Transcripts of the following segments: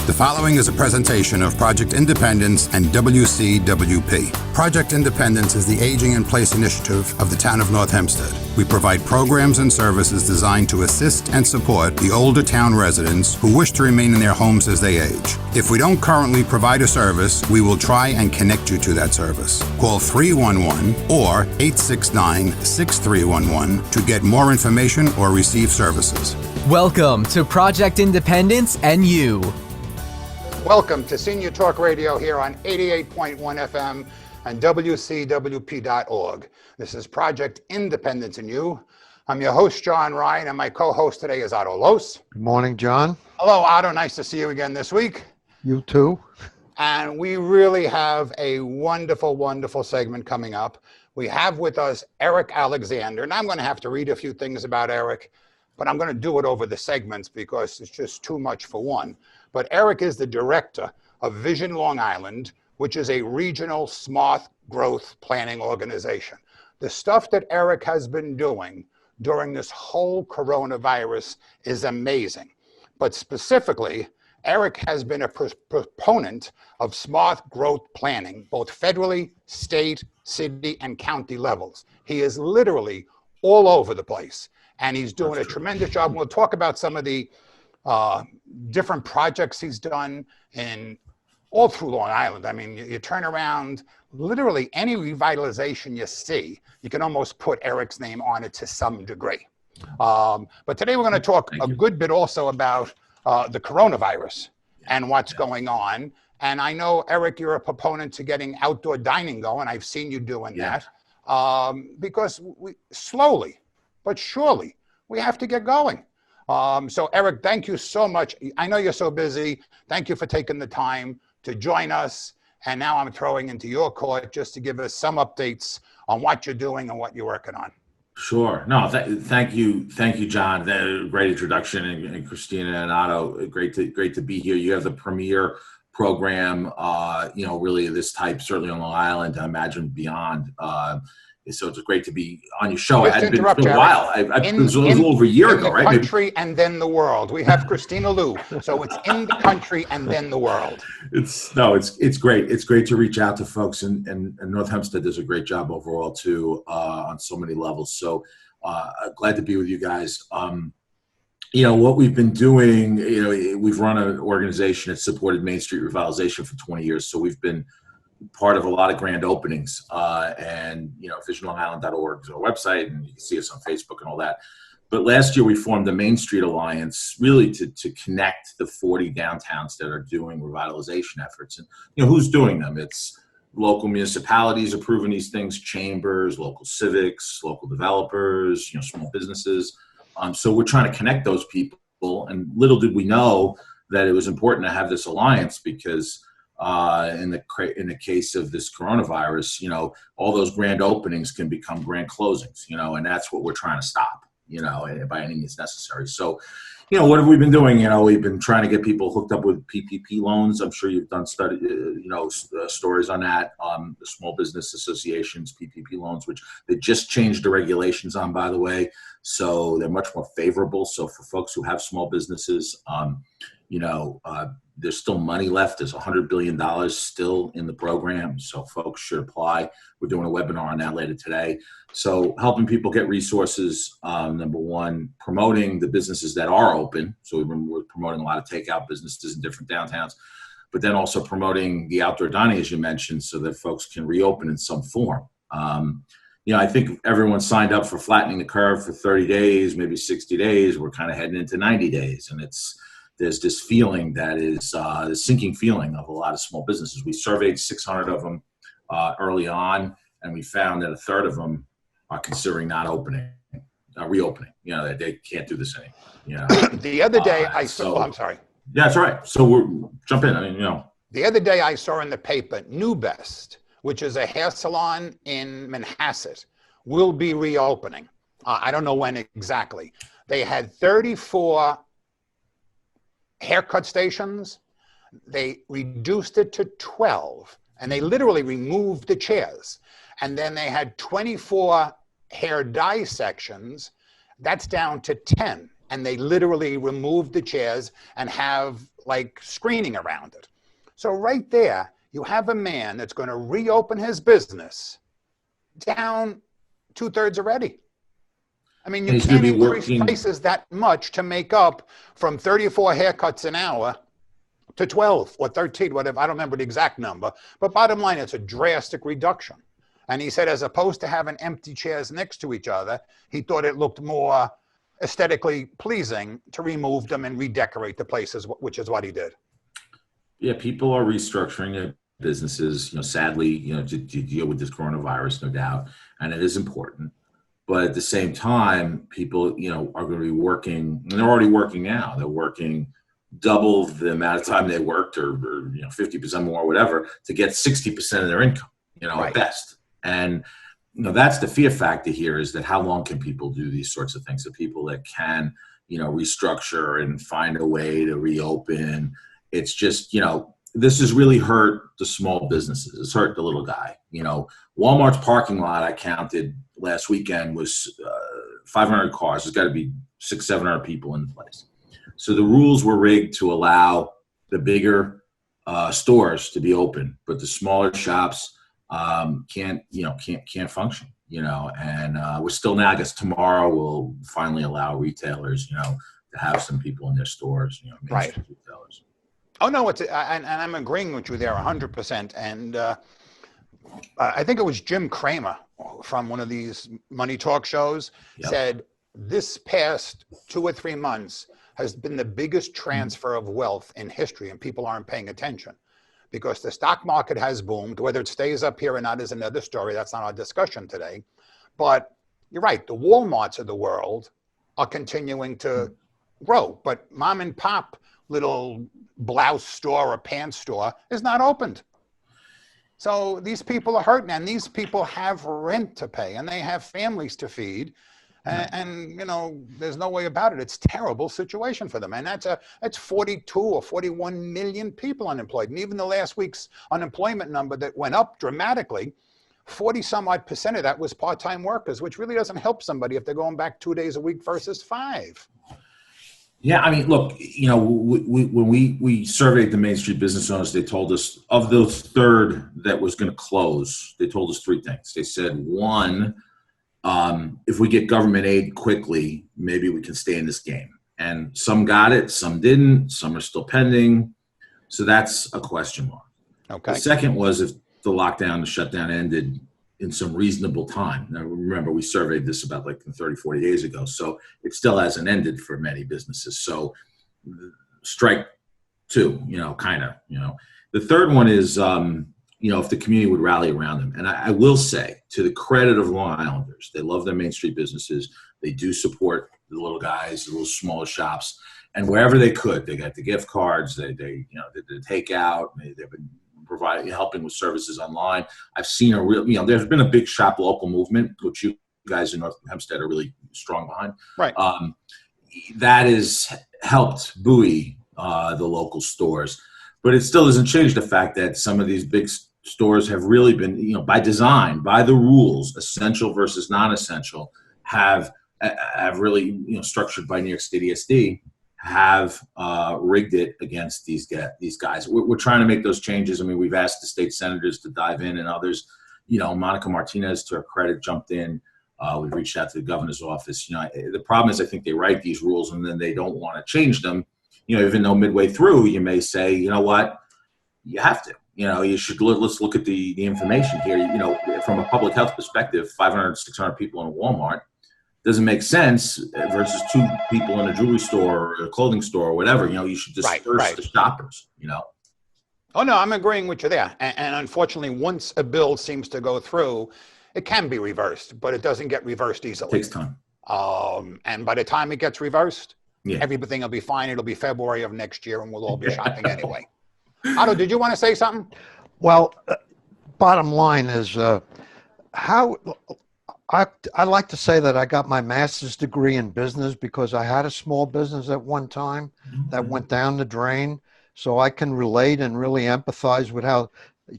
The following is a presentation of Project Independence and WCWP. Project Independence is the Aging in Place initiative of the town of North Hempstead. We provide programs and services designed to assist and support the older town residents who wish to remain in their homes as they age. If we don't currently provide a service, we will try and connect you to that service. Call 311 or 869-6311 to get more information or receive services. Welcome to Project Independence and You. Welcome to Senior Talk Radio here on 88.1 FM and WCWP.org. This is Project Independence and You. I'm your host, John Ryan, and my co-host today is Otto Lohse. Good morning, John. Hello, Otto. Nice to see you again this week. You too. And we really have a wonderful, wonderful segment coming up. We have with us Eric Alexander, and I'm going to have to read a few things about Eric, but I'm going to do it over the segments because it's just too much for one. But Eric is the director of Vision Long Island, which is a regional smart growth planning organization. The stuff that Eric has been doing during this whole coronavirus is amazing. But specifically, Eric has been a proponent of smart growth planning, both federally, state, city, and county levels. He is literally all over the place, and he's doing a tremendous job. We'll talk about some of the different projects he's done in all through Long Island. I mean, you turn around, literally any revitalization you see, you can almost put Eric's name on it to some degree. But today we're going to talk a good bit also about the coronavirus and what's going on. And I know, Eric, you're a proponent to getting outdoor dining going. I've seen you doing that because we slowly but surely we have to get going. So Eric, thank you so much. I know you're so busy. Thank you for taking the time to join us. And now I'm throwing into your court just to give us some updates on what you're doing and what you're working on. Sure. No, thank you, John. Great introduction, and Christina and Otto. Great to be here. You have the premier program, really of this type, certainly on Long Island. I imagine beyond. So it's great to be on your show. It's been a while. It was a little over a year ago, right? In the country and then the world. We have Christina Lou, so it's in the country and then the world. It's great. It's great to reach out to folks, and North Hempstead does a great job overall too on so many levels. So glad to be with you guys. What we've been doing. We've run an organization that supported Main Street revitalization for 20 years. So we've been part of a lot of grand openings, and visionlongisland.org is our website, and you can see us on Facebook and all that. But last year we formed the Main Street Alliance, really to connect the 40 downtowns that are doing revitalization efforts. And who's doing them? It's local municipalities approving these things, chambers, local civics, local developers, small businesses. So we're trying to connect those people. And little did we know that it was important to have this alliance because in the case of this coronavirus, all those grand openings can become grand closings, and that's what we're trying to stop, by any means necessary. So, what have we been doing? We've been trying to get people hooked up with PPP loans. I'm sure you've done stories on that. The small business associations, PPP loans, which they just changed the regulations on, by the way. So they're much more favorable. So for folks who have small businesses, there's still money left. There's $100 billion still in the program. So folks should apply. We're doing a webinar on that later today. So helping people get resources, number one, promoting the businesses that are open. So we're promoting a lot of takeout businesses in different downtowns, but then also promoting the outdoor dining, as you mentioned, so that folks can reopen in some form. I think everyone signed up for flattening the curve for 30 days, maybe 60 days. We're kind of heading into 90 days. And there's this feeling that is the sinking feeling of a lot of small businesses. We surveyed 600 of them early on, and we found that a third of them are considering not reopening. That they can't do this anymore. The other day I saw, I'm sorry. Yeah, that's right. So we're jump in. The other day I saw in the paper, New Best, which is a hair salon in Manhasset, will be reopening. I don't know when exactly. They had 34 haircut stations. They reduced it to 12, and they literally removed the chairs. And then they had 24 hair dye sections. That's down to 10. and they literally remove the chairs and have like screening around it. So right there, you have a man that's going to reopen his business down 2/3 already. I mean, you And he's going can't to be increase working. prices that much to make up from 34 haircuts an hour to 12 or 13, whatever. I don't remember the exact number. But bottom line, it's a drastic reduction. And he said, as opposed to having empty chairs next to each other, he thought it looked more aesthetically pleasing to remove them and redecorate the places, which is what he did. Yeah, people are restructuring their businesses, sadly, to deal with this coronavirus, no doubt. And it is important. But at the same time, people, are going to be working, and they're already working now. They're working double the amount of time they worked, or 50% more, or whatever, to get 60% of their income, Right. at best. And that's the fear factor here, is that how long can people do these sorts of things? The people that can, restructure and find a way to reopen. It's just, this has really hurt the small businesses. It's hurt the little guy. Walmart's parking lot, I counted last weekend, was 500 cars. There's got to be 600-700 people in the place. So the rules were rigged to allow the bigger stores to be open, but the smaller shops can't function. And we're still now. I guess tomorrow we'll finally allow retailers, to have some people in their stores. Right. Retailers. Oh no, and I'm agreeing with you there 100%. And I think it was Jim Cramer from one of these money talk shows said this past 2 or 3 months has been the biggest transfer of wealth in history, and people aren't paying attention because the stock market has boomed. Whether it stays up here or not is another story. That's not our discussion today. But you're right, the Walmarts of the world are continuing to grow, but mom and pop little blouse store or pants store is not opened. So these people are hurting, and these people have rent to pay, and they have families to feed. And there's no way about it. It's a terrible situation for them. And that's 42 or 41 million people unemployed. And even the last week's unemployment number that went up dramatically, 40 some odd % of that was part-time workers, which really doesn't help somebody if they're going back 2 days a week versus 5. Yeah, I mean, look, when we surveyed the Main Street business owners, they told us of the third that was going to close, they told us 3 things. They said, one, if we get government aid quickly, maybe we can stay in this game. And some got it, some didn't, some are still pending. So that's a question mark. Okay. The second was if the lockdown, the shutdown ended in some reasonable time. Now, remember, we surveyed this about 30, 40 days ago. So it still hasn't ended for many businesses. So strike 2, kind of. The third one is, if the community would rally around them. And I will say, to the credit of Long Islanders, they love their Main Street businesses. They do support the little guys, the little smaller shops. And wherever they could, they got the gift cards, they did the takeout, they've been helping with services online. I've seen a real, there's been a big shop local movement, which you guys in North Hempstead are really strong behind. Right. That has helped buoy the local stores. But it still doesn't change the fact that some of these big stores have really been, by design, by the rules, essential versus non-essential, have really, structured by New York State ESD, have rigged it against these guys. We're trying to make those changes. I mean, we've asked the state senators to dive in, and others. Monica Martinez, to her credit, jumped in. We've reached out to the governor's office. The problem is I think they write these rules and then they don't want to change them. Even though midway through you may say, you know what, you have to. You should let's look at the information here. From a public health perspective, 500, 600 people in a Walmart doesn't make sense versus 2 people in a jewelry store or a clothing store or whatever. You should disperse the shoppers. Oh no, I'm agreeing with you there. And unfortunately, once a bill seems to go through, it can be reversed, but it doesn't get reversed easily. It takes time. And by the time it gets reversed, yeah, everything will be fine. It'll be February of next year, and we'll all be shopping anyway. Otto, did you want to say something? Well, bottom line is how I like to say that I got my master's degree in business because I had a small business at one time that went down the drain. So I can relate and really empathize with how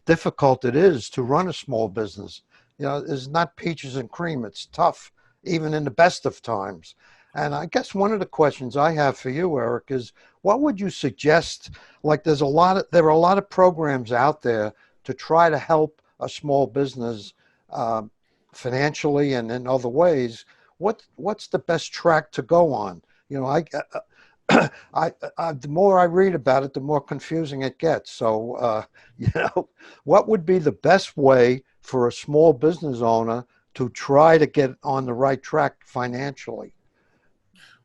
difficult it is to run a small business. It's not peaches and cream. It's tough, even in the best of times. And I guess one of the questions I have for you, Eric, is what would you suggest? Like, there are a lot of programs out there to try to help a small business financially and in other ways. What's the best track to go on? You know, the more I read about it, the more confusing it gets. So, you know, what would be the best way for a small business owner to try to get on the right track financially?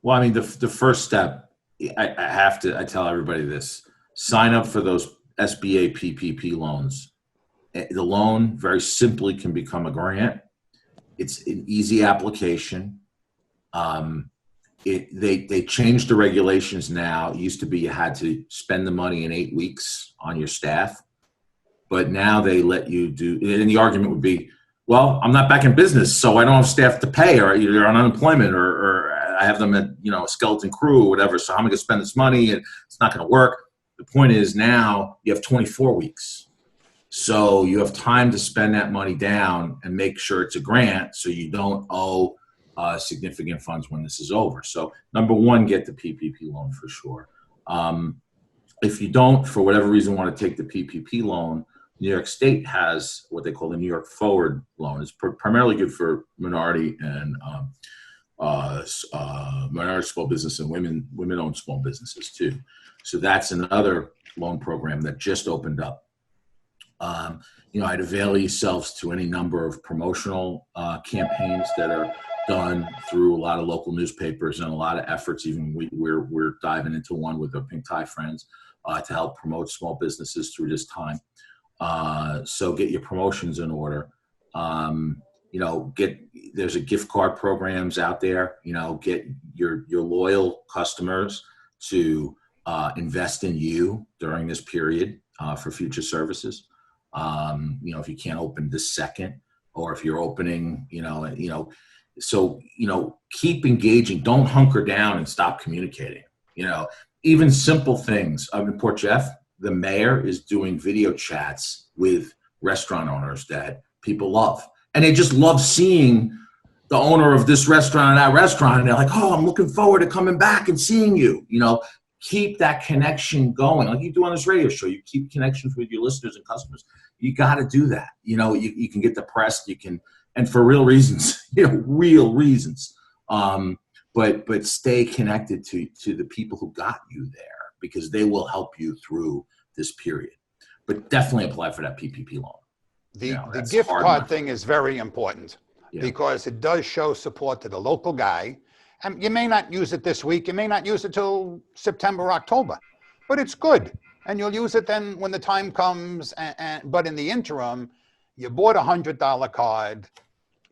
Well, I mean, the first step, I tell everybody this: sign up for those SBA PPP loans. The loan very simply can become a grant. It's an easy application. They changed the regulations now. It used to be you had to spend the money in 8 weeks on your staff, but now they let you do. And the argument would be, well, I'm not back in business, so I don't have staff to pay, or you're on unemployment, or I have them at a skeleton crew or whatever. So how am I going to spend this money? And it's not going to work. The point is now you have 24 weeks. So you have time to spend that money down and make sure it's a grant so you don't owe significant funds when this is over. So number one, get the PPP loan for sure. If you don't, for whatever reason, want to take the PPP loan, New York State has what they call the New York Forward loan. It's primarily good for minority and minority small business and women-owned small businesses too. So that's another loan program that just opened up. I'd avail yourselves to any number of promotional campaigns that are done through a lot of local newspapers and a lot of efforts. Even we're diving into one with our Pink Tie friends to help promote small businesses through this time. So get your promotions in order. There's a gift card programs out there. Get your loyal customers to invest in you during this period for future services. If you can't open this second, or if you're opening, so keep engaging. Don't hunker down and stop communicating. Even simple things. In Port Jeff, the mayor is doing video chats with restaurant owners that people love, and they just love seeing the owner of this restaurant and that restaurant, and they're like, "Oh, I'm looking forward to coming back and seeing you." Keep that connection going, like you do on this radio show. You keep connections with your listeners and customers. You got to do that. You can get depressed. You can, and for real reasons, real reasons. But stay connected to the people who got you there, because they will help you through this period. But definitely apply for that PPP loan. The gift card thing is very important because it does show support to the local guy. And you may not use it this week. You may not use it till September, October, but it's good. And you'll use it then when the time comes. But in the interim, you bought a $100 card.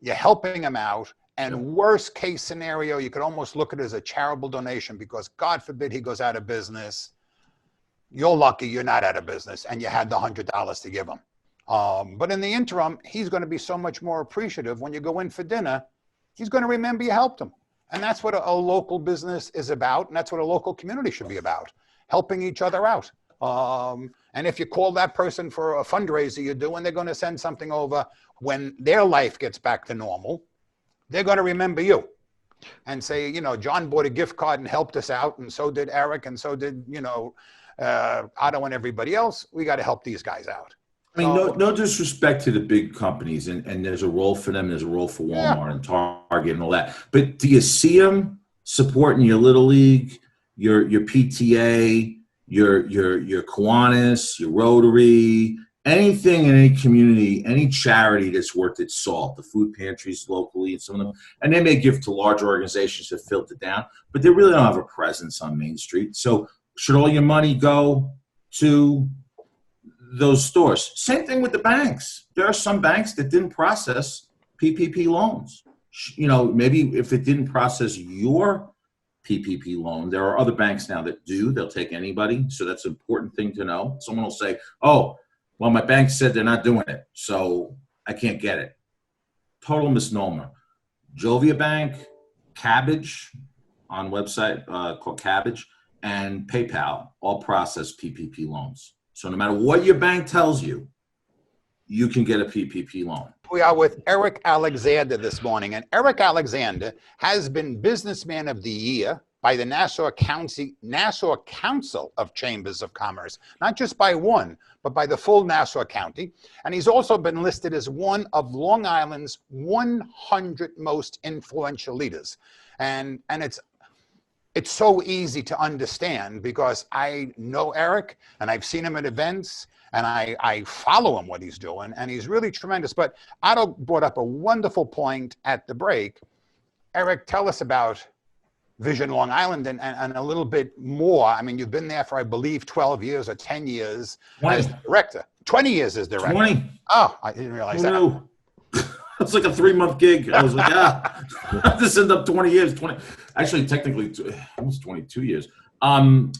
You're helping him out. And worst case scenario, you could almost look at it as a charitable donation, because God forbid he goes out of business. You're lucky you're not out of business and you had the $100 to give him. But in the interim, he's going to be so much more appreciative when you go in for dinner. He's going to remember you helped him. And that's what a local business is about. And that's what a local community should be about, helping each other out. And if you call that person for a fundraiser you do, and they're going to send something over when their life gets back to normal, they're going to remember you and say, John bought a gift card and helped us out. And so did Eric. And so did, Otto and everybody else. We got to help these guys out. I mean, no disrespect to the big companies, and there's a role for them. There's a role for Walmart and Target and all that. But do you see them supporting your Little League, your PTA, your Kiwanis, your Rotary, anything in any community, any charity that's worth its salt? The food pantries locally, and some of them, and they may give to large organizations that filter down, but they really don't have a presence on Main Street. So should all your money go to those stores? Same thing with the banks. There are some banks that didn't process PPP loans. Maybe if it didn't process your PPP loan, there are other banks now that do. They'll take anybody. So that's an important thing to know. Someone will say, "Oh, well, my bank said they're not doing it, so I can't get it." Total misnomer. Jovia Bank, Cabbage on website called Cabbage, and PayPal all process PPP loans. So no matter what your bank tells you, you can get a PPP loan. We are with Eric Alexander this morning, and Eric Alexander has been Businessman of the Year by the Nassau Council of Chambers of Commerce, not just by one, but by the full Nassau County. And he's also been listed as one of Long Island's 100 most influential leaders. And it's so easy to understand because I know Eric and I've seen him at events and I follow him, what he's doing, and he's really tremendous. But Otto brought up a wonderful point at the break. Eric, tell us about Vision Long Island and a little bit more. I mean, you've been there for, I believe, 12 years or 10 years 20. as director. 20 years as director. 20. Oh, I didn't realize that. No. It's like a 3-month gig. I was like, this ended up 20 years. 20. Actually, technically, almost 22 years.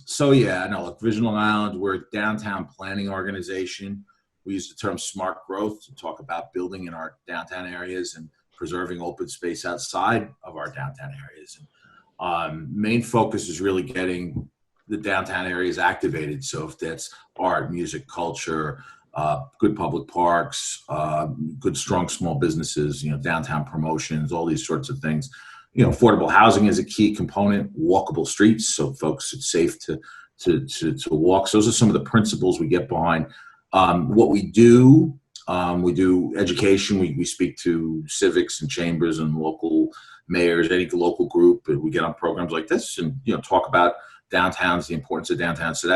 So yeah, no, look, Vision Long Island, we're a downtown planning organization. We use the term smart growth to talk about building in our downtown areas and preserving open space outside of our downtown areas. Main focus is really getting the downtown areas activated. So if that's art, music, culture, good public parks, good, strong small businesses, downtown promotions, all these sorts of things. Affordable housing is a key component, walkable streets, so folks it's safe to walk. So those are some of the principles we get behind. What we do education. We speak to civics and chambers and local mayors, any local group. We get on programs like this and talk about downtowns, the importance of downtown. So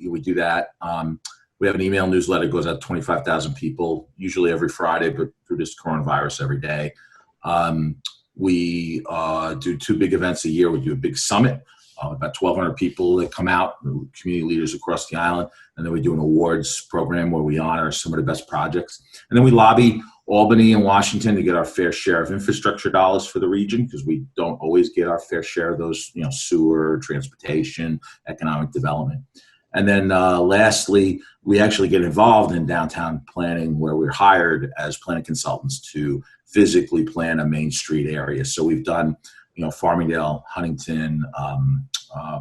we do that. We have an email newsletter, goes out to 25,000 people, usually every Friday, but through this coronavirus every day. We do 2 big events a year. We do a big summit, about 1,200 people that come out, community leaders across the island. And then we do an awards program where we honor some of the best projects. And then we lobby Albany and Washington to get our fair share of infrastructure dollars for the region, because we don't always get our fair share of those, sewer, transportation, economic development. And then lastly, we actually get involved in downtown planning, where we're hired as planning consultants to physically plan a Main Street area. So we've done, Farmingdale, Huntington,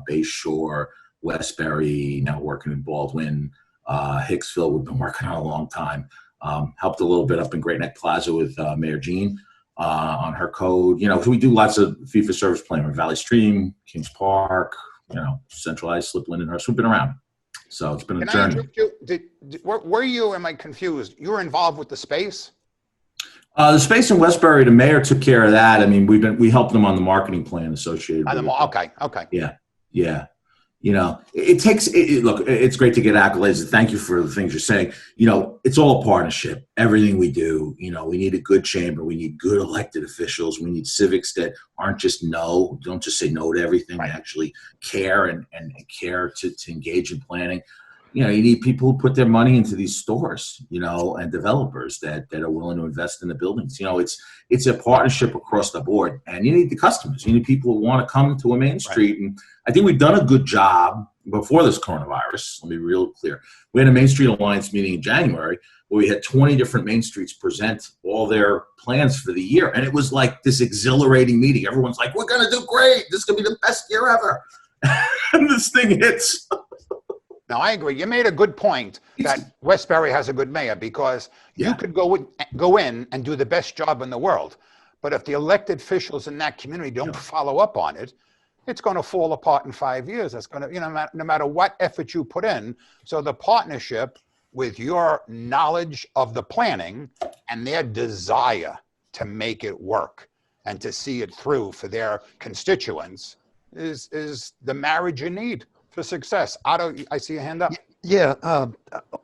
Bay Shore, Westbury, now working in Baldwin, Hicksville, we've been working on a long time. Helped a little bit up in Great Neck Plaza with Mayor Jean on her code. So we do lots of fee-for-service planning with Valley Stream, Kings Park, centralized Slip Lindenhurst. We've been around. So it's been a journey. Were you, am I confused? You were involved with the space? The space in Westbury, the mayor took care of that. I mean, we helped them on the marketing plan associated with it. Okay. Yeah. It takes, look, it's great to get accolades. Thank you for the things you're saying. It's all a partnership. Everything we do, we need a good chamber. We need good elected officials. We need civics that aren't just don't just say no to everything. Right. They actually care and care to engage in planning. You need people who put their money into these stores, and developers that are willing to invest in the buildings. It's a partnership across the board, and you need the customers. You need people who want to come to a Main Street. Right. And I think we've done a good job before this coronavirus. Let me be real clear. We had a Main Street Alliance meeting in January where we had 20 different Main Streets present all their plans for the year. And it was like this exhilarating meeting. Everyone's like, we're going to do great. This is going to be the best year ever. And this thing hits. No, I agree. You made a good point that Westbury has a good mayor, because you could go in and do the best job in the world. But if the elected officials in that community don't follow up on it, it's going to fall apart in 5 years. It's going to, no matter what effort you put in. So the partnership with your knowledge of the planning and their desire to make it work and to see it through for their constituents is the marriage you need for success. Otto, I see a hand up. Yeah,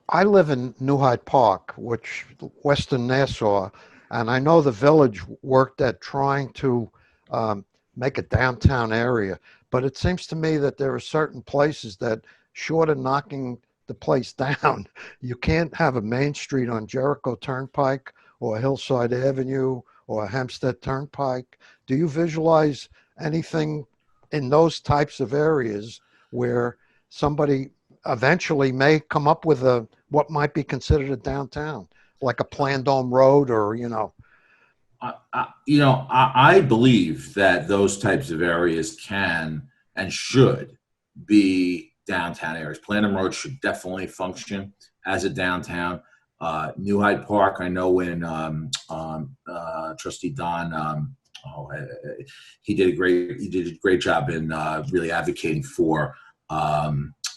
I live in New Hyde Park, which Western Nassau, and I know the village worked at trying to make a downtown area, but it seems to me that there are certain places that, short of knocking the place down, you can't have a Main Street on Jericho Turnpike or Hillside Avenue or Hempstead Turnpike. Do you visualize anything in those types of areas where somebody eventually may come up with what might be considered a downtown, like a Plandome Road, or I believe that those types of areas can and should be downtown areas. Plandome Road should definitely function as a downtown. New Hyde Park, I know when Trustee Don, he did a great job in really advocating for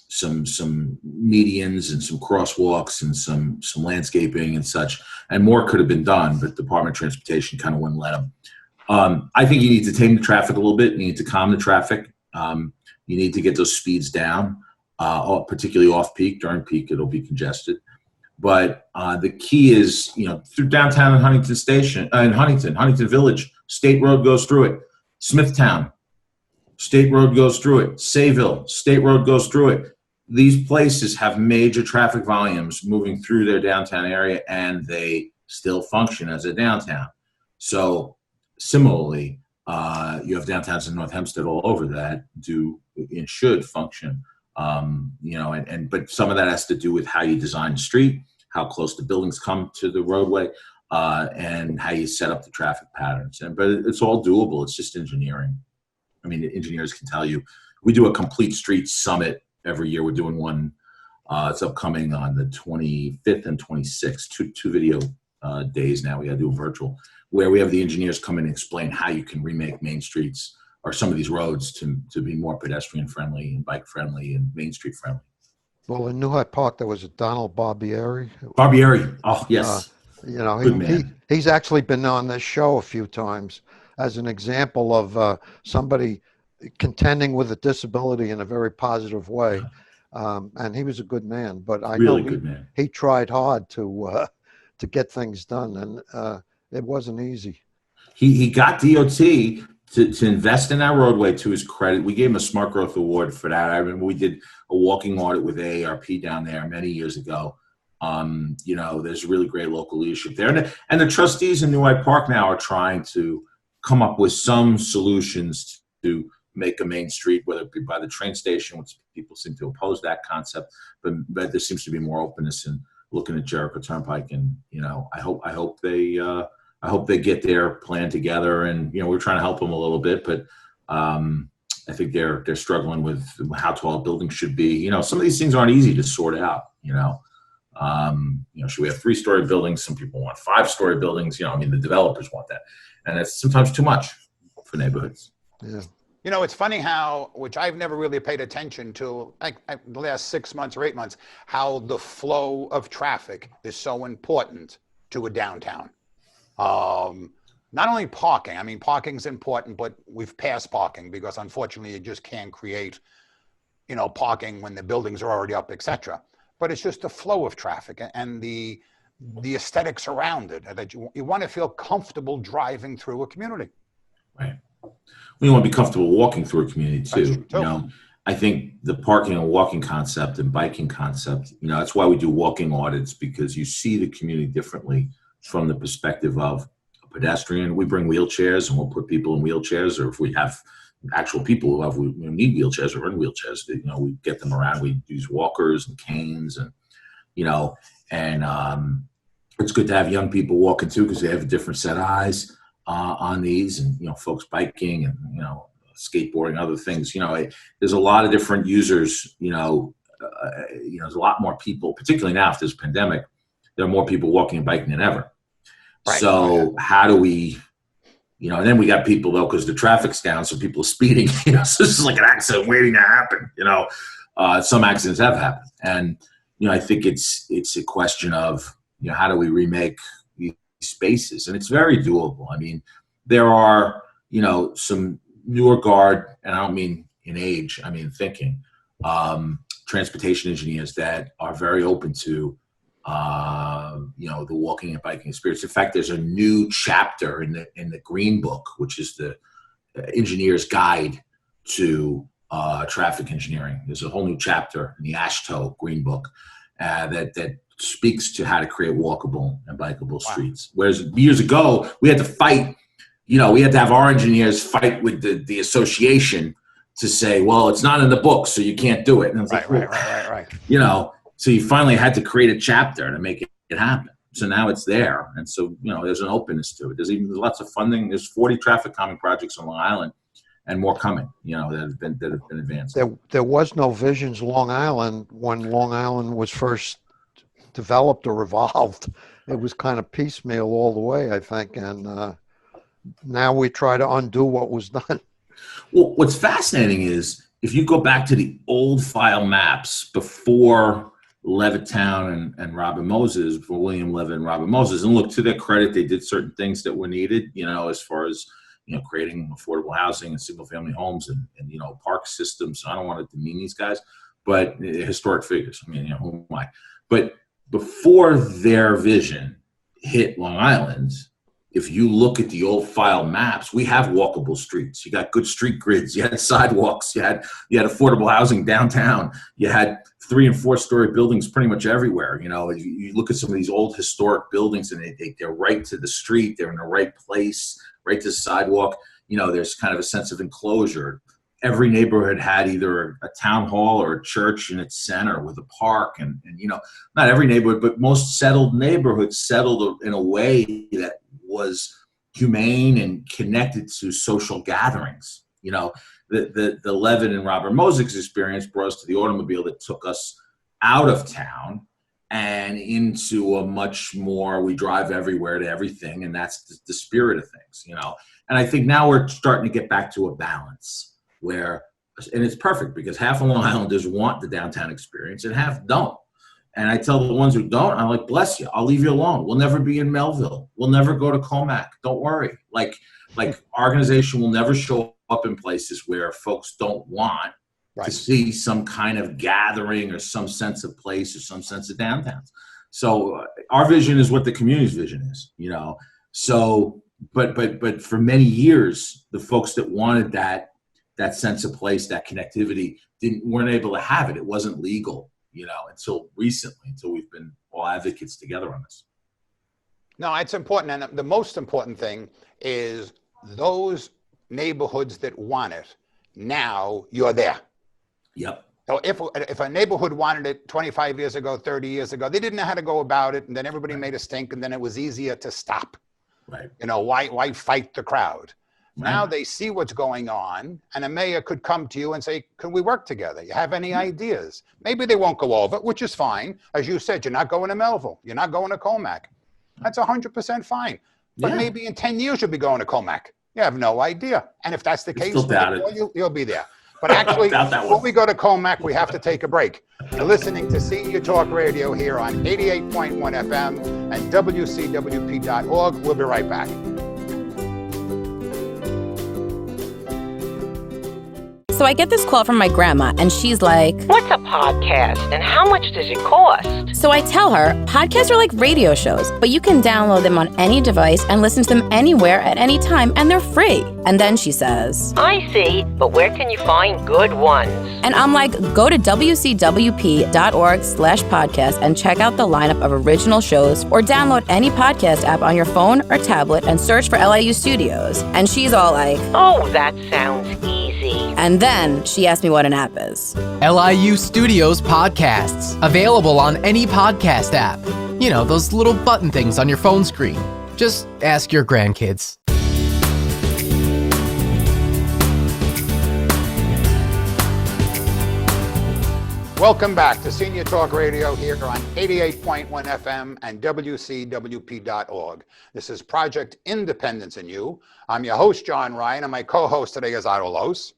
some medians and some crosswalks and some landscaping and such. And more could have been done, but the Department of Transportation kind of wouldn't let them. I think you need to tame the traffic a little bit. You need to calm the traffic. You need to get those speeds down, particularly off peak. During peak, it'll be congested. But the key is, through downtown and Huntington Station, Huntington Village, State Road goes through it. Smithtown, State Road goes through it. Sayville, State Road goes through it. These places have major traffic volumes moving through their downtown area, and they still function as a downtown. So similarly, you have downtowns in North Hempstead all over that do and should function. But some of that has to do with how you design the street, how close the buildings come to the roadway, and how you set up the traffic patterns. But it's all doable. It's just engineering. I mean, the engineers can tell you. We do a complete street summit every year. We're doing one. It's upcoming on the 25th and 26th. Two video days now. We got to do a virtual, where we have the engineers come in and explain how you can remake main streets or some of these roads to be more pedestrian friendly and bike friendly and Main Street friendly. Well, in New Hyde Park, there was a Donald Barbieri. Barbieri. Oh, yes. He's actually been on this show a few times as an example of somebody contending with a disability in a very positive way. And he was a good man, but I really know good man. He tried hard to get things done, and it wasn't easy. He got DOT to invest in our roadway, to his credit. We gave him a Smart Growth Award for that. I remember we did a walking audit with AARP down there many years ago. There's really great local leadership there. And the trustees in New Hyde Park now are trying to come up with some solutions to make a main street, whether it be by the train station, which people seem to oppose that concept, but there seems to be more openness in looking at Jericho Turnpike. And, I hope they get their plan together, and we're trying to help them a little bit, but I think they're struggling with how tall buildings should be. Some of these things aren't easy to sort out. Should we have 3-story buildings? Some people want 5-story buildings. The developers want that, and it's sometimes too much for neighborhoods. Yeah. It's funny how, which I've never really paid attention to, the last 6 months or 8 months, how the flow of traffic is so important to a downtown. Not only parking, parking's important, but we've passed parking because unfortunately you just can't create, parking when the buildings are already up, etc. But it's just the flow of traffic and the aesthetics around it, that you want to feel comfortable driving through a community. Right. We want to be comfortable walking through a community too. I think the parking and walking concept and biking concept, that's why we do walking audits, because you see the community differently from the perspective of a pedestrian. We bring wheelchairs and we'll put people in wheelchairs, or if we have actual people who need wheelchairs or in wheelchairs, we get them around. We use walkers and canes, and it's good to have young people walking too, because they have a different set of eyes on these, and folks biking and skateboarding, other things. There's a lot of different users. There's a lot more people, particularly now after this pandemic. There are more people walking and biking than ever. Right. So how do we, and then we got people though, because the traffic's down, so people are speeding. So this is like an accident waiting to happen. Some accidents have happened, and I think it's a question of how do we remake these spaces, and it's very doable. There are some newer guard, and I don't mean in age, I mean thinking, transportation engineers that are very open to the walking and biking experience. In fact, there's a new chapter in the Green Book, which is the engineer's guide to traffic engineering. There's a whole new chapter in the AASHTO Green Book that speaks to how to create walkable and bikeable streets. Whereas years ago, we had to fight. We had to have our engineers fight with the association to say, well, it's not in the book, so you can't do it. And I was Right. So you finally had to create a chapter to make it happen. So now it's there. And so, there's an openness to it. There's lots of funding. There's 40 traffic calming projects on Long Island and more coming, that have been advanced. There was no Visions Long Island when Long Island was first developed or evolved. It was kind of piecemeal all the way, I think. And now we try to undo what was done. Well, what's fascinating is if you go back to the old file maps before Levittown and Robin Moses, before William Levitt and Robin Moses, and look, to their credit, they did certain things that were needed, as far as, creating affordable housing and single family homes and park systems. So I don't want to demean these guys, but historic figures. I mean, who am I? But before their vision hit Long Island, if you look at the old file maps, we have walkable streets. You got good street grids. You had sidewalks. You had affordable housing downtown. You had 3- and 4-story buildings pretty much everywhere. You look at some of these old historic buildings, and they're right to the street. They're in the right place, right to the sidewalk. There's kind of a sense of enclosure. Every neighborhood had either a town hall or a church in its center with a park. And not every neighborhood, but most settled neighborhoods settled in a way that was humane and connected to social gatherings. The Levitt and Robert Moses experience brought us to the automobile that took us out of town and into a much more, we drive everywhere to everything. And that's the spirit of things, And I think now we're starting to get back to a balance where, and it's perfect because half of Long Islanders want the downtown experience and half don't. And I tell the ones who don't, I'm like, bless you, I'll leave you alone. We'll never be in Melville. We'll never go to Comac. Don't worry. Like our organization will never show up in places where folks don't want to see some kind of gathering or some sense of place or some sense of downtowns. So our vision is what the community's vision is, So, but for many years, the folks that wanted that sense of place, that connectivity, weren't able to have it. It wasn't legal. Until recently, until we've been all advocates together on this. No, it's important. And the most important thing is those neighborhoods that want it, now you're there. Yep. So if a neighborhood wanted it 25 years ago, 30 years ago, they didn't know how to go about it. And then everybody made a stink, and then it was easier to stop. Right. Why fight the crowd? Right. Now they see what's going on, and a mayor could come to you and say, can we work together? You have any ideas? Maybe they won't go over, which is fine. As you said, you're not going to Melville. You're not going to Comac. That's 100% fine. But maybe in 10 years, you'll be going to Comac. You have no idea. And if that's the case, you'll be there. But actually, before we go to Comac, we have to take a break. You're listening to Senior Talk Radio here on 88.1 FM and WCWP.org. We'll be right back. So I get this call from my grandma, and she's like, "What's a podcast, and how much does it cost?" So I tell her, podcasts are like radio shows, but you can download them on any device and listen to them anywhere at any time, and they're free. And then she says, "I see, but where can you find good ones?" And I'm like, go to wcwp.org/podcast and check out the lineup of original shows, or download any podcast app on your phone or tablet and search for LIU Studios. And she's all like, "Oh, that sounds easy." And then she asked me what an app is. LIU Studios Podcasts, available on any podcast app. Those little button things on your phone screen. Just ask your grandkids. Welcome back to Senior Talk Radio here on 88.1 FM and WCWP.org. This is Project Independence in You. I'm your host, John Ryan, and my co-host today is Otto Lohse.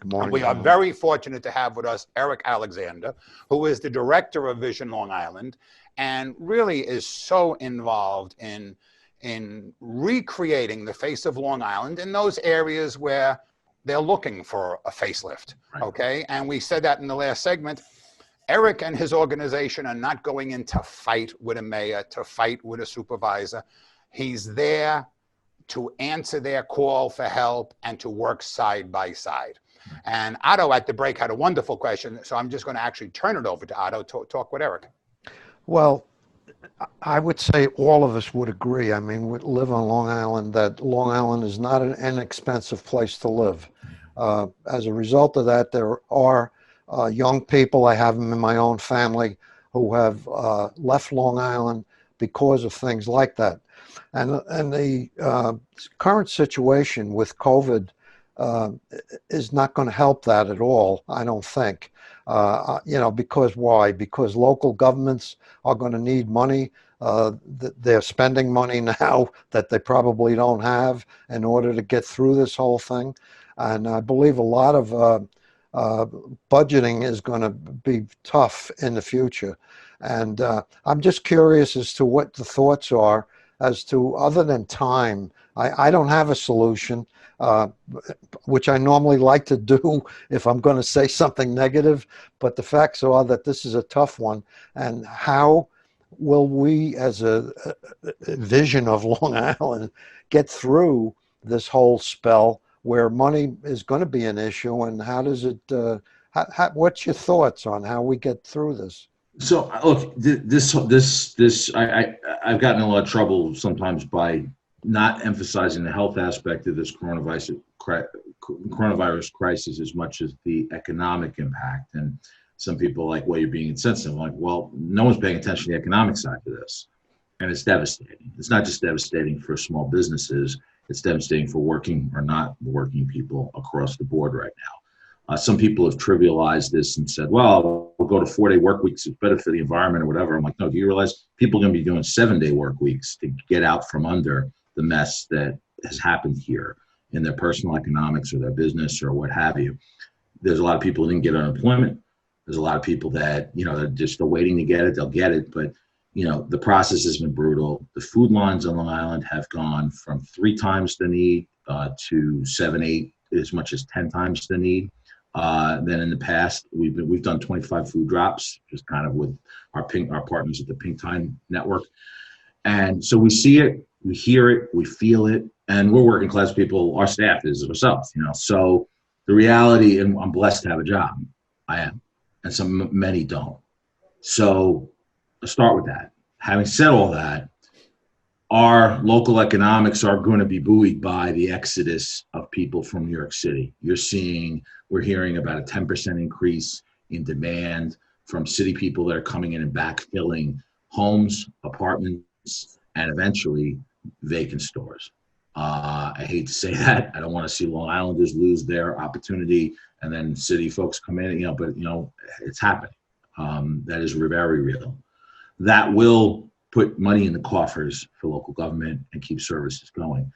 Good morning. And we are very fortunate to have with us Eric Alexander, who is the director of Vision Long Island and really is so involved in recreating the face of Long Island in those areas where they're looking for a facelift. Right. Okay. And we said that in the last segment. Eric and his organization are not going in to fight with a mayor, to fight with a supervisor. He's there to answer their call for help and to work side by side. And Otto at the break had a wonderful question, so I'm just going to actually turn it over to Otto to talk with Eric. Well, I would say all of us would agree. I mean, we live on Long Island, that Long Island is not an inexpensive place to live. As a result of that, there are young people, I have them in my own family, who have left Long Island because of things like that. And the current situation with COVID is not going to help that at all, I don't think. Because why? Because local governments are going to need money. They're spending money now that they probably don't have in order to get through this whole thing. And I believe a lot of budgeting is going to be tough in the future. And I'm just curious as to what the thoughts are as to, other than time. I don't have a solution, which I normally like to do if I'm going to say something negative, but the facts are that this is a tough one. And how will we, as a vision of Long Island, get through this whole spell where money is going to be an issue? And how does it, what's your thoughts on how we get through this? So look, I've gotten in a lot of trouble sometimes by not emphasizing the health aspect of this coronavirus crisis as much as the economic impact. And some people are like, well, you're being insensitive. I'm like, well, no one's paying attention to the economic side of this. And it's devastating. It's not just devastating for small businesses, it's devastating for working or not working people across the board right now. Some people have trivialized this and said, well, we'll go to 4-day work weeks. It's better for the environment or whatever. I'm like, no, do you realize people are going to be doing 7-day work weeks to get out from under the mess that has happened here in their personal economics or their business or what have you? There's a lot of people who didn't get unemployment. There's a lot of people that, they're just still waiting to get it. They'll get it. But, the process has been brutal. The food lines on Long Island have gone from 3 times the need to 7, 8, as much as 10 times the need. Then in the past, we've done 25 food drops, just kind of with our partners at the Pink Time Network. And so we see it, we hear it, we feel it, and we're working class people. Our staff is ourselves, So the reality, and I'm blessed to have a job. I am, and many don't. So let's start with that. Having said all that, our local economics are going to be buoyed by the exodus of people from New York City. We're hearing about a 10% increase in demand from city people that are coming in and backfilling homes, apartments, and eventually vacant stores. I hate to say that. I don't want to see Long Islanders lose their opportunity and then city folks come in, but it's happening. That is very real. That will put money in the coffers for local government and keep services going.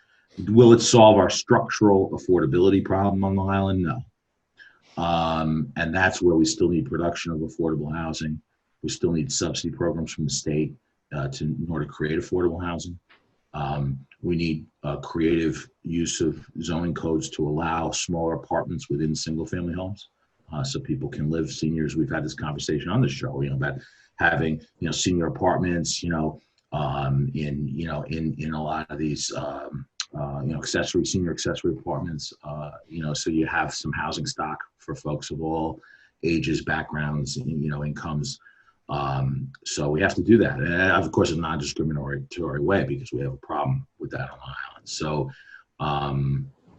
Will it solve our structural affordability problem on Long Island? No. And that's where we still need production of affordable housing. We still need subsidy programs from the state in order to create affordable housing. We need creative use of zoning codes to allow smaller apartments within single-family homes, so people can live. Seniors, we've had this conversation on the show, about having senior apartments, in a lot of these senior accessory apartments, so you have some housing stock for folks of all ages, backgrounds, incomes. So we have to do that, and of course, in a non-discriminatory way, because we have a problem with that on Long Island. So,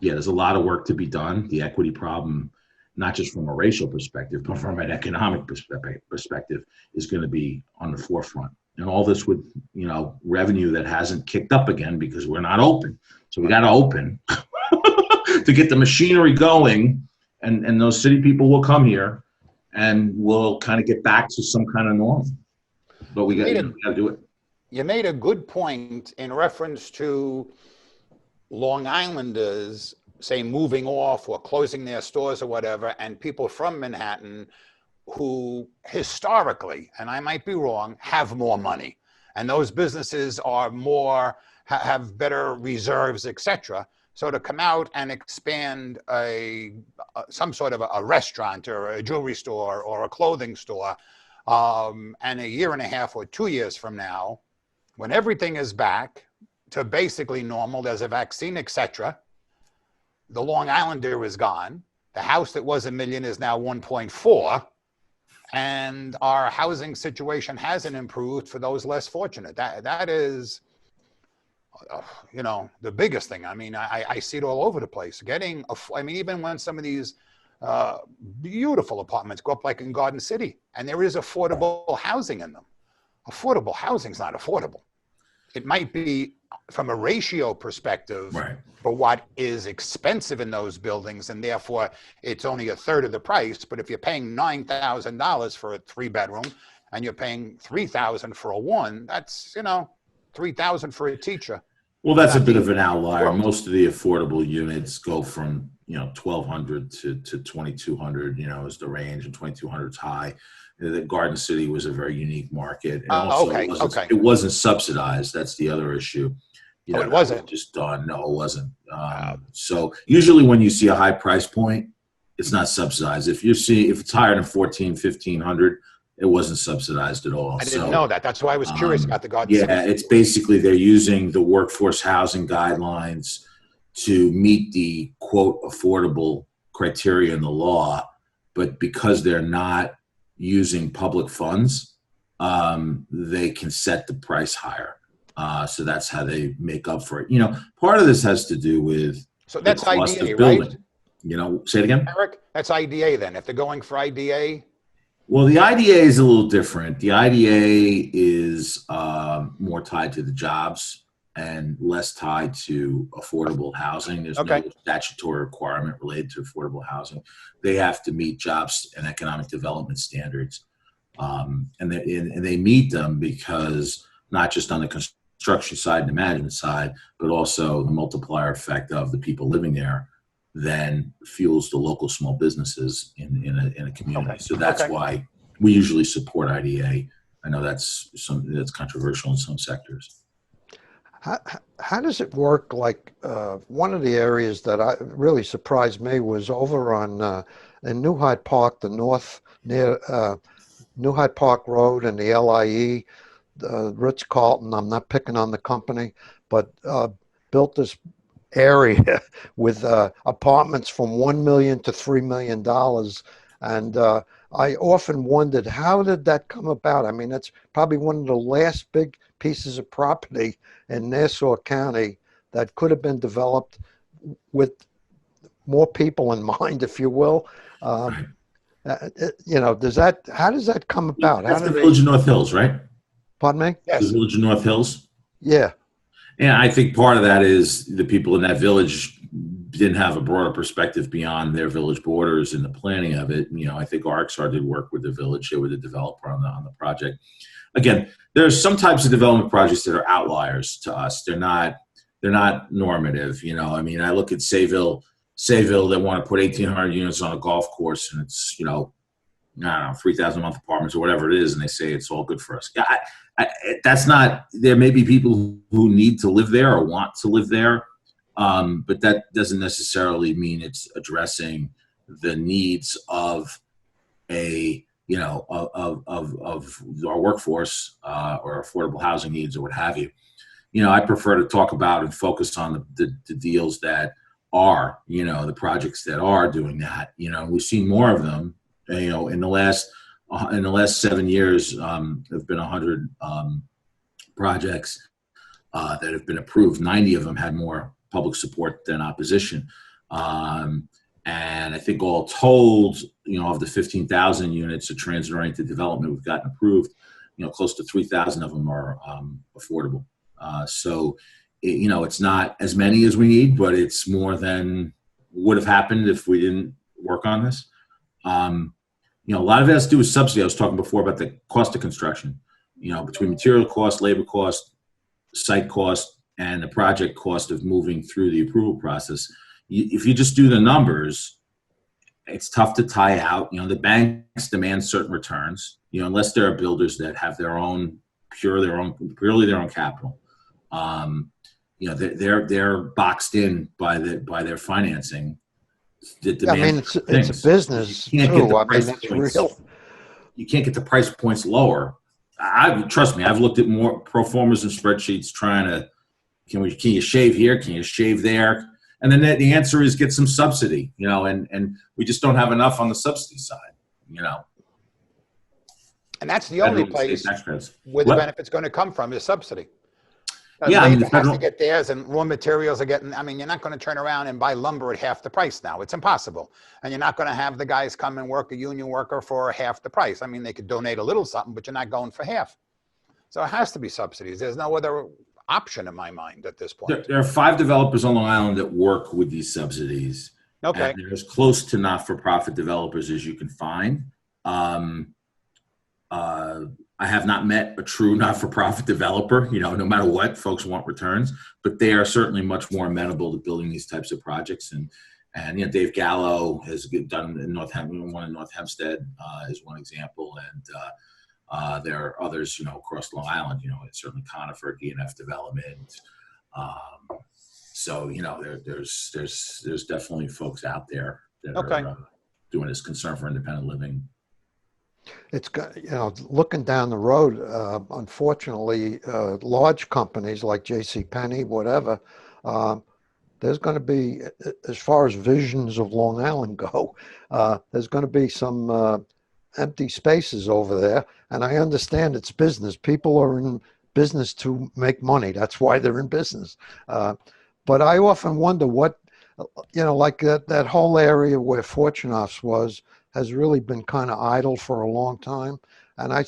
there's a lot of work to be done. The equity problem, not just from a racial perspective, but from an economic perspective, is going to be on the forefront. And all this with, revenue that hasn't kicked up again because we're not open. So we got to open to get the machinery going, and those city people will come here, and we'll kind of get back to some kind of normal. But we got to do it. You made a good point in reference to Long Islanders, say, moving off or closing their stores or whatever, and people from Manhattan who historically, and I might be wrong, have more money. And those businesses are have better reserves, etc. So to come out and expand some sort of a restaurant or a jewelry store or a clothing store, and a year and a half or 2 years from now, when everything is back to basically normal, there's a vaccine, etc., the Long Islander is gone. The house that was $1 million is now 1.4, and our housing situation hasn't improved for those less fortunate. That is, the biggest thing. I mean, I see it all over the place. Even when some of these beautiful apartments go up, like in Garden City, and there is affordable housing in them. Affordable housing is not affordable. It might be from a ratio perspective, Right. for what is expensive in those buildings, and therefore it's only a third of the price. But if you're paying $9,000 for a 3-bedroom and you're paying $3,000 for a one, that's, $3,000 for a teacher. Well, that's a Not bit the of an outlier. world. Most of the affordable units go from, 1,200 to 2,200, is the range, and 2,200 is high. The Garden City was a very unique market. And also Okay, okay. it wasn't subsidized. That's the other issue. Oh, it that wasn't? was just done. No, it wasn't. So usually when you see a high price point, it's not subsidized. If it's higher than 1,400, 1,500, it wasn't subsidized at all. I didn't know that. That's why I was curious about the Garden City. Yeah, it's basically they're using the workforce housing guidelines to meet the quote affordable criteria in the law, but because they're not using public funds, they can set the price higher. So that's how they make up for it. Part of this has to do with So that's the cost IDA, of building. right? Say it again. Eric, that's IDA then. If they're going for IDA, Well, the IDA is a little different. The IDA is more tied to the jobs and less tied to affordable housing. There's Okay. no statutory requirement related to affordable housing. They have to meet jobs and economic development standards. And they meet them because not just on the construction side and the management side, but also the multiplier effect of the people living there then fuels the local small businesses in a community. Okay. So that's why we usually support IDA. I know that's controversial in some sectors. How does it work? Like one of the areas that really surprised me was over on in New Hyde Park, the north near New Hyde Park Road and the LIE, Ritz-Carlton. I'm not picking on the company, but built this area with apartments from $1 million to $3 million, and I often wondered, how did that come about? I mean, that's probably one of the last big pieces of property in Nassau County that could have been developed with more people in mind, if you will. How does that come about? That's the Village of North Hills, right? Pardon me? yes. The Village of North Hills. Yeah. Yeah, I think part of that is the people in that village didn't have a broader perspective beyond their village borders in the planning of it. I think Arxar did work with the village. They were the developer on the project. Again, there's some types of development projects that are outliers to us. They're not normative. I look at Sayville, they want to put 1,800 units on a golf course, and it's, I don't know, 3,000 a month apartments or whatever it is, and they say it's all good for us. Yeah, that's not. There may be people who need to live there or want to live there, but that doesn't necessarily mean it's addressing the needs of of our workforce or affordable housing needs or what have you. I prefer to talk about and focus on the deals that are, the projects that are doing that. We've seen more of them. In the last 7 years, there've been 100 projects that have been approved. 90 of them had more public support than opposition. And I think all told, of the 15,000 units of transit-oriented development we've gotten approved, close to 3,000 of them are affordable. So, it's not as many as we need, but it's more than would have happened if we didn't work on this. A lot of it has to do with subsidy. I was talking before about the cost of construction, between material cost, labor cost, site cost, and the project cost of moving through the approval process. If you just do the numbers, it's tough to tie out. The banks demand certain returns, unless there are builders that have purely their own capital. They're boxed in by their financing. It's a business too. It's real. You can't get the price points lower. Trust me, I've looked at more pro formas and spreadsheets trying to, can you shave here? Can you shave there? And then the answer is get some subsidy, and we just don't have enough on the subsidy side, And that's the only place where the benefit's going to come from is subsidy. Yeah, labor has to get theirs, and raw materials are getting. You're not going to turn around and buy lumber at half the price now. It's impossible. And you're not going to have the guys come and work a union worker for half the price. They could donate a little something, but you're not going for half. So it has to be subsidies. There's no other option in my mind at this There, point. there are 5 developers on Long Island that work with these subsidies. Okay. And they're as close to not-for-profit developers as you can find. Um, I have not met a true not-for-profit developer, no matter what, folks want returns, but they are certainly much more amenable to building these types of projects. And Dave Gallo has done in one in North Hempstead is one example. And there are others, across Long Island, certainly Conifer, DNF Development. So, there's definitely folks out there that are doing this concern for independent living. It's got, looking down the road, unfortunately, large companies like JCPenney, whatever, there's going to be, as far as visions of Long Island go, there's going to be some empty spaces over there. And I understand it's business. People are in business to make money. That's why they're in business. But I often wonder what, like that whole area where Fortunoff's was, has really been kind of idle for a long time. And I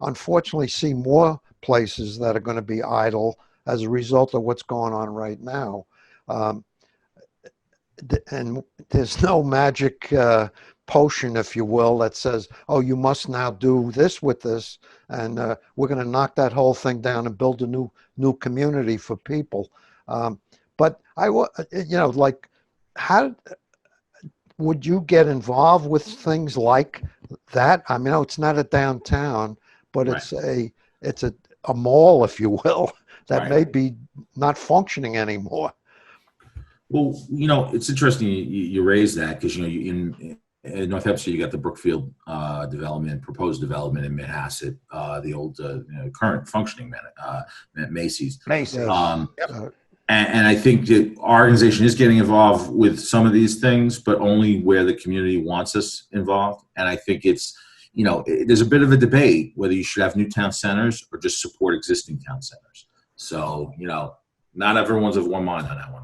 unfortunately see more places that are going to be idle as a result of what's going on right now. And there's no magic potion, if you will, that says, oh, you must now do this with this. And we're going to knock that whole thing down and build a new community for people. But like, how would you get involved with things like that? I mean, it's not a downtown, but Right. it's a mall, if you will, that Right. may be not functioning anymore. Well, it's interesting you raise that because, in North Hampshire, you got the Brookfield proposed development in Manhasset, the old current functioning Macy's. Macy's. Yes. And I think that our organization is getting involved with some of these things, but only where the community wants us involved. And I think it's, there's a bit of a debate whether you should have new town centers or just support existing town centers. So, not everyone's of one mind on that one.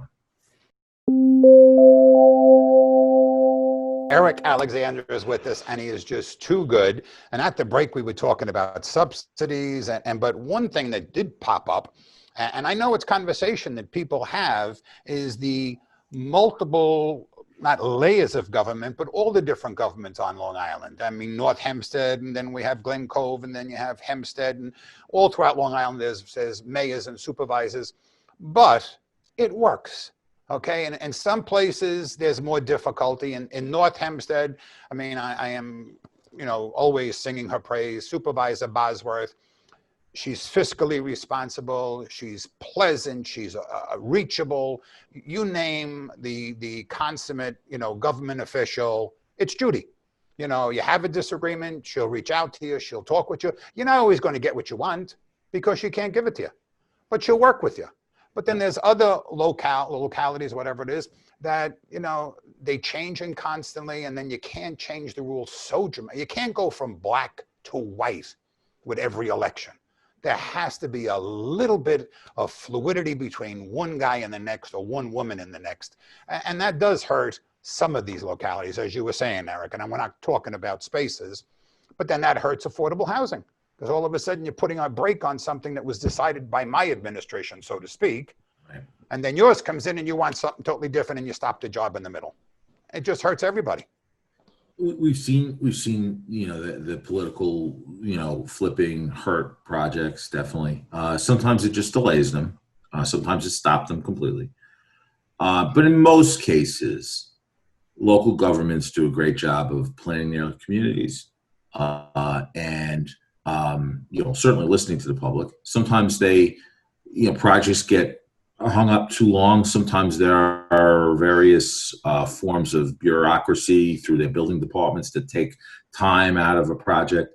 Eric Alexander is with us, and he is just too good. And at the break, we were talking about subsidies, but one thing that did pop up, and I know it's conversation that people have, is the multiple, not layers of government, but all the different governments on Long Island. I mean, North Hempstead, and then we have Glen Cove, and then you have Hempstead, and all throughout Long Island there's mayors and supervisors, but it works. Okay, and in some places there's more difficulty. In North Hempstead, I mean, I am, always singing her praise. Supervisor Bosworth, she's fiscally responsible. She's pleasant. She's reachable. You name the consummate, government official, it's Judy. You have a disagreement, she'll reach out to you. She'll talk with you. You're not always going to get what you want because she can't give it to you, but she'll work with you. But then there's other localities, whatever it is, that, they changing constantly, and then you can't change the rules so dramatically. You can't go from black to white with every election. There has to be a little bit of fluidity between one guy and the next, or one woman and the next. And that does hurt some of these localities, as you were saying, Eric. And we're not talking about spaces, but then that hurts affordable housing. Because all of a sudden you're putting a brake on something that was decided by my administration, so to speak. Right. And then yours comes in and you want something totally different, and you stop the job in the middle. It just hurts everybody. We've seen the political flipping hurt projects, definitely. Sometimes it just delays them. Sometimes it stops them completely. But in most cases, local governments do a great job of planning their communities and certainly listening to the public. Sometimes projects get hung up too long. Sometimes there are various forms of bureaucracy through their building departments that take time out of a project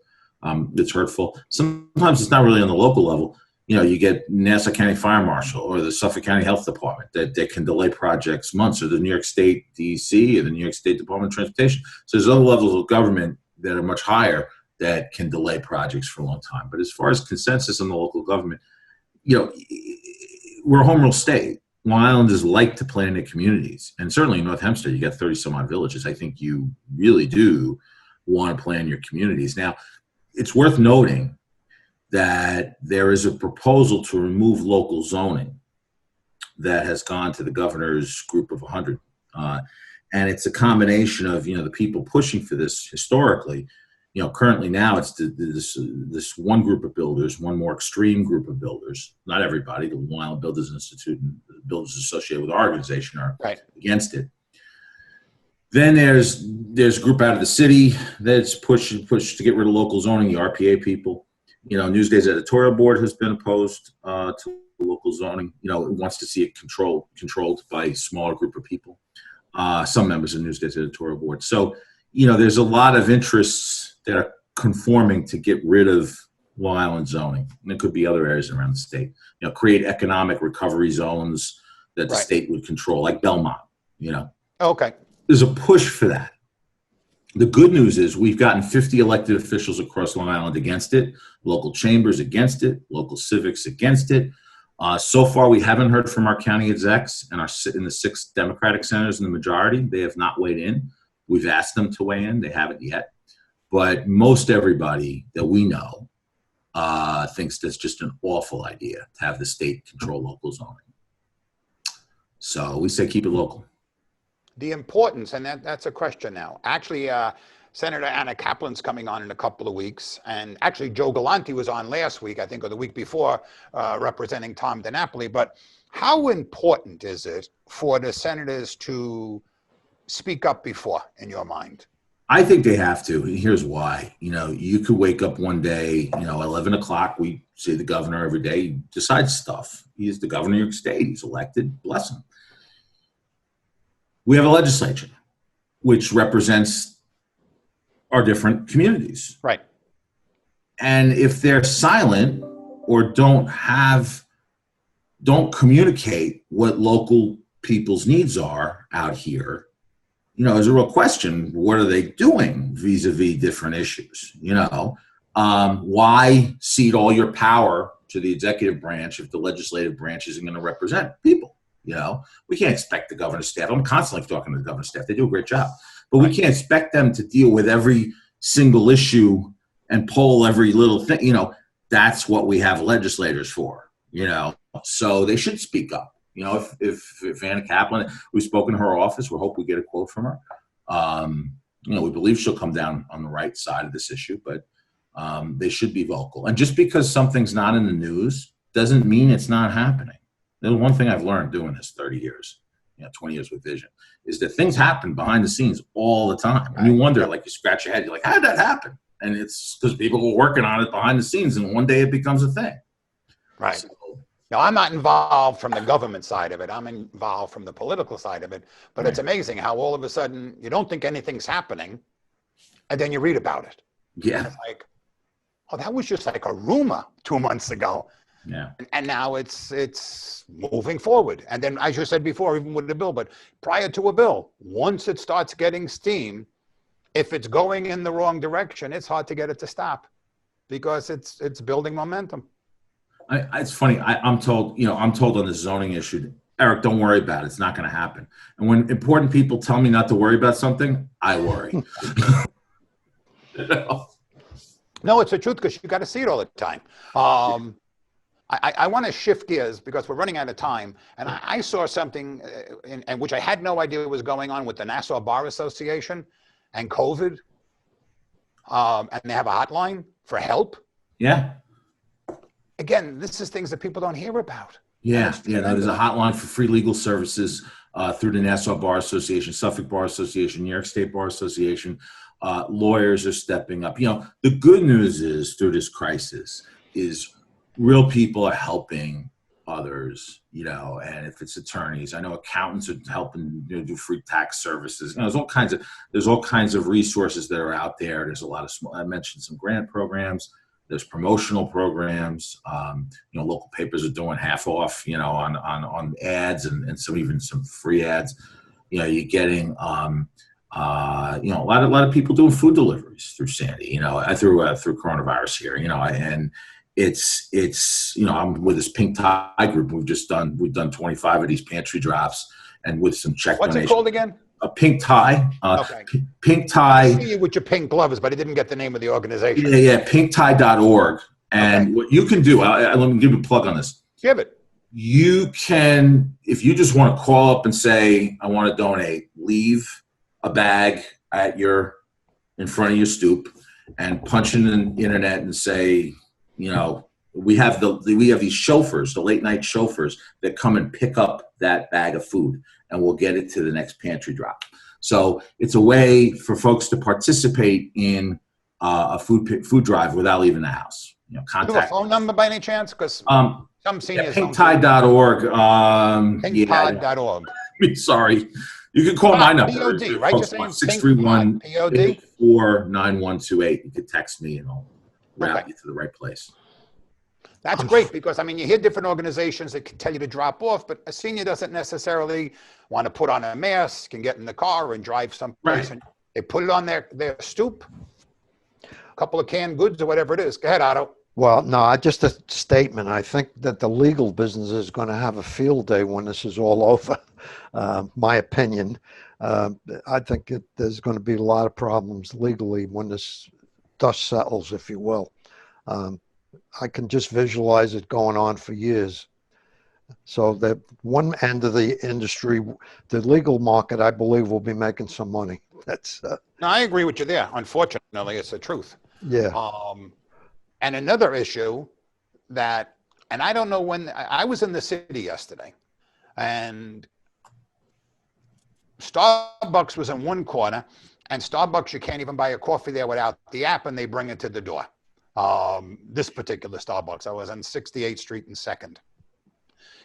that's hurtful. Sometimes it's not really on the local level. You get Nassau County Fire Marshal or the Suffolk County Health Department that can delay projects months, or the New York State DEC or the New York State Department of Transportation. So there's other levels of government that are much higher that can delay projects for a long time. But as far as consensus on the local government, we're a home rule state. Long Islanders like to plan their communities. And certainly in North Hempstead, you got 30 some odd villages. I think you really do want to plan your communities. Now, it's worth noting that there is a proposal to remove local zoning that has gone to the governor's group of 100. And it's a combination of, the people pushing for this historically. Currently now it's this one group of builders, one more extreme group of builders, not everybody. The Long Island Builders Institute and the builders associated with our organization are against it. Then there's a group out of the city that's pushed to get rid of local zoning, the RPA people. Newsday's editorial board has been opposed to local zoning. It wants to see it controlled by a smaller group of people. Some members of Newsday's editorial board. So, there's a lot of interests that are conforming to get rid of Long Island zoning. And it could be other areas around the state. Create economic recovery zones that the state would control, like Belmont, Okay. There's a push for that. The good news is we've gotten 50 elected officials across Long Island against it, local chambers against it, local civics against it. So far, we haven't heard from our county execs and in the 6 Democratic senators in the majority. They have not weighed in. We've asked them to weigh in. They haven't yet. But most everybody that we know thinks that's just an awful idea to have the state control local zoning. So we say keep it local. The importance, and that's a question now. Actually, Senator Anna Kaplan's coming on in a couple of weeks, and actually Joe Galante was on last week, I think, or the week before, representing Tom DiNapoli. But how important is it for the senators to speak up before, in your mind? I think they have to. Here's why. You could wake up one day, 11 o'clock, we see the governor every day, he decides stuff. He's the governor of New York State. He's elected. Bless him. We have a legislature, which represents our different communities. Right. And if they're silent or don't communicate what local people's needs are out here, there's a real question, what are they doing vis-a-vis different issues? Why cede all your power to the executive branch if the legislative branch isn't going to represent people? We can't expect the governor's staff. I'm constantly talking to the governor's staff. They do a great job. But we can't expect them to deal with every single issue and poll every little thing. That's what we have legislators for, So they should speak up. If Anna Kaplan, we've spoken to her office, we hope we get a quote from her. We believe she'll come down on the right side of this issue, but they should be vocal. And just because something's not in the news doesn't mean it's not happening. There's one thing I've learned doing this 30 years, 20 years with Vision, is that things happen behind the scenes all the time. And you wonder, you scratch your head, you're like, how did that happen? And it's because people were working on it behind the scenes, and one day it becomes a thing. Right. So, now, I'm not involved from the government side of it. I'm involved from the political side of it. But It's amazing how all of a sudden you don't think anything's happening, and then you read about it. Yeah. And it's like, oh, that was just like a rumor 2 months ago. Yeah. And now it's moving forward. And then, as you said before, even with the bill, but prior to a bill, once it starts getting steam, if it's going in the wrong direction, it's hard to get it to stop because it's building momentum. It's funny. I'm told on the zoning issue, Eric, don't worry about it. It's not going to happen. And when important people tell me not to worry about something, I worry. No, it's the truth because you got to see it all the time. I want to shift gears because we're running out of time. And I saw something in which I had no idea was going on with the Nassau Bar Association and COVID. And they have a hotline for help. Yeah. Again, this is things that people don't hear about. Yeah. There's a hotline for free legal services through the Nassau Bar Association, Suffolk Bar Association, New York State Bar Association. Lawyers are stepping up. The good news is through this crisis is real people are helping others, and if it's attorneys, I know accountants are helping do free tax services. There's all kinds of resources that are out there. There's a lot of I mentioned some grant programs. There's promotional programs. Local papers are doing half off, on ads and some free ads. You're getting a lot of people doing food deliveries through Sandy. Through coronavirus here. And it's I'm with this Pink Tie group. We've done 25 of these pantry drops, and with some check. What's donation. It called again? A Pink Tie. Okay. Pink Tie. I see you with your pink gloves, but I didn't get the name of the organization. Yeah, pinktie.org. And what you can do, let me give you a plug on this. Give it. You can, if you just want to call up and say, I want to donate, leave a bag in front of your stoop and punch in the internet and say, we have these chauffeurs, the late night chauffeurs that come and pick up that bag of food, and we'll get it to the next pantry drop. So it's a way for folks to participate in a food drive without leaving the house. Contact. Do you have a phone number by any chance? Because some seniors. Pinktide.org. Pinktide.org. Sorry. You can call my number. POD, right? You're saying 631-49128. You can text me and I'll route you to the right place. That's great because, you hear different organizations that can tell you to drop off, but a senior doesn't necessarily want to put on a mask and get in the car and drive someplace. Right. And they put it on their stoop, a couple of canned goods or whatever it is. Go ahead, Otto. Well, no, just a statement. I think that the legal business is going to have a field day when this is all over. My opinion. I think there's going to be a lot of problems legally when this dust settles, if you will. I can just visualize it going on for years. So that one end of the industry, the legal market, I believe, will be making some money. That's. No, I agree with you there. Unfortunately, it's the truth. Yeah. And another issue that, and I don't know when, I was in the city yesterday, and Starbucks was in one corner, and Starbucks, you can't even buy a coffee there without the app, and they bring it to the door. This particular Starbucks, I was on 68th Street and 2nd.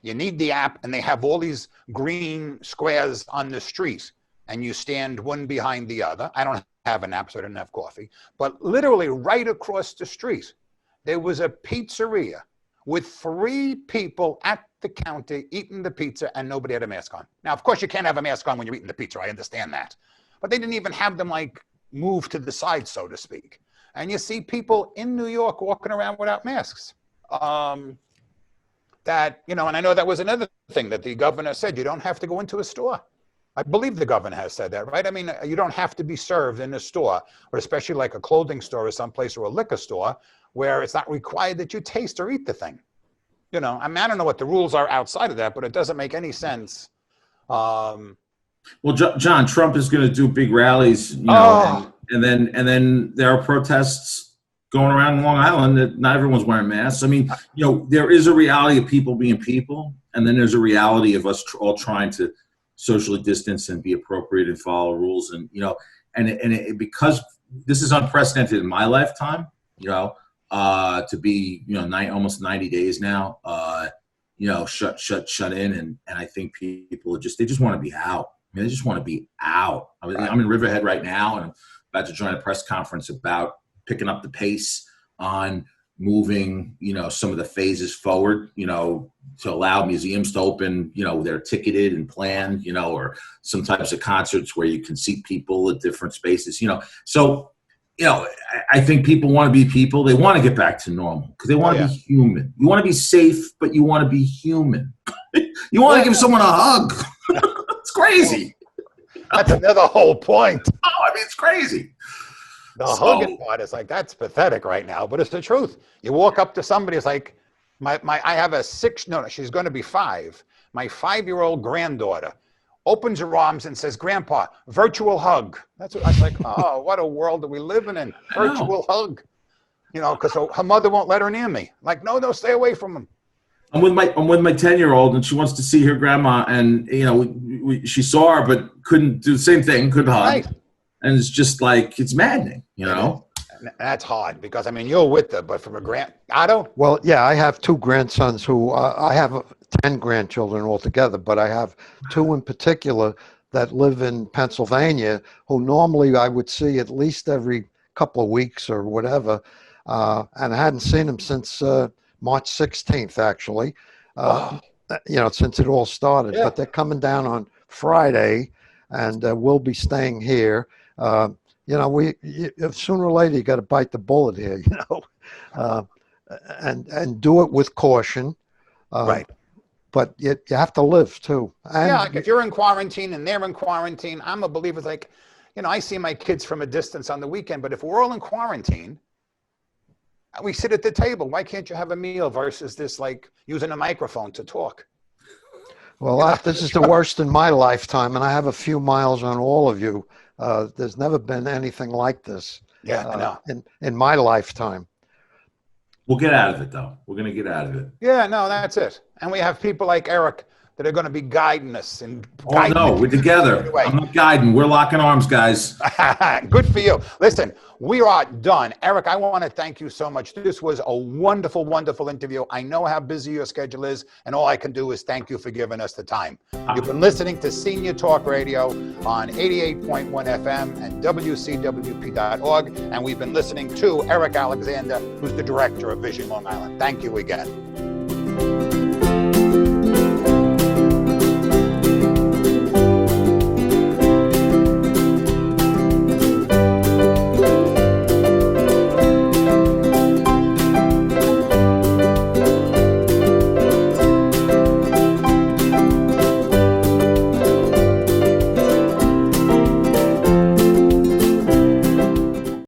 You need the app, and they have all these green squares on the street, and you stand one behind the other. I don't have an app, so I didn't have coffee. But literally right across the street, there was a pizzeria with 3 people at the counter eating the pizza, and nobody had a mask on. Now, of course, you can't have a mask on when you're eating the pizza. I understand that. But they didn't even have them, move to the side, so to speak. And you see people in New York walking around without masks. And I know that was another thing that the governor said, you don't have to go into a store. I believe the governor has said that, right? You don't have to be served in a store, or especially like a clothing store or someplace, or a liquor store, where it's not required that you taste or eat the thing. I don't know what the rules are outside of that, but it doesn't make any sense. Well, John, Trump is going to do big rallies, and then there are protests going around Long Island that not everyone's wearing masks. There is a reality of people being people, and then there's a reality of us all trying to socially distance and be appropriate and follow rules. And, because this is unprecedented in my lifetime, to be, almost 90 days now, shut in. And I think people they just want to be out. They just want to be out. I'm in Riverhead right now, and I'm about to join a press conference about picking up the pace on moving, some of the phases forward, to allow museums to open, they're ticketed and planned, or some types of concerts where you can seat people at different spaces, So, I think people want to be people. They want to get back to normal because they want to be human. You want to be safe, but you want to be human. You want to give someone a hug. It's crazy. That's another whole point. It's crazy. The hugging part is that's pathetic right now, but it's the truth. You walk up to somebody, it's like, I have she's going to be 5. My 5-year-old granddaughter opens her arms and says, Grandpa, virtual hug. That's what I was like, oh, what a world are we living in? Virtual hug. Because her mother won't let her near me. No, stay away from him. I'm with my 10-year-old, and she wants to see her grandma, and she saw her but couldn't do the same thing, couldn't hug. Right. And it's just it's maddening, That's hard because you're with her, but from Otto? Well, yeah, I have 2 grandsons who I have 10 grandchildren altogether, but I have 2 in particular that live in Pennsylvania who normally I would see at least every couple of weeks or whatever. And I hadn't seen them since March 16th, actually, since it all started. Yeah. But they're coming down on Friday, and we'll be staying here. Sooner or later you got to bite the bullet here, and do it with caution. Right. But you have to live too. And if you're in quarantine and they're in quarantine, I'm a believer. I see my kids from a distance on the weekend, but if we're all in quarantine, We sit at the table. Why can't you have a meal versus this, like using a microphone to talk? Well, this is the worst in my lifetime, and I have a few miles on all of you. There's never been anything like this. Yeah, I know. In my lifetime. We'll get out of it, though. We're going to get out of it. Yeah, no, that's it. And we have people like Eric that are going to be guiding us. Oh, no, we're together. I'm not guiding. We're locking arms, guys. Good for you. Listen, we are done. Eric, I want to thank you so much. This was a wonderful, wonderful interview. I know how busy your schedule is, and all I can do is thank you for giving us the time. You've been listening to Senior Talk Radio on 88.1 FM and WCWP.org, and we've been listening to Eric Alexander, who's the director of Vision Long Island. Thank you again.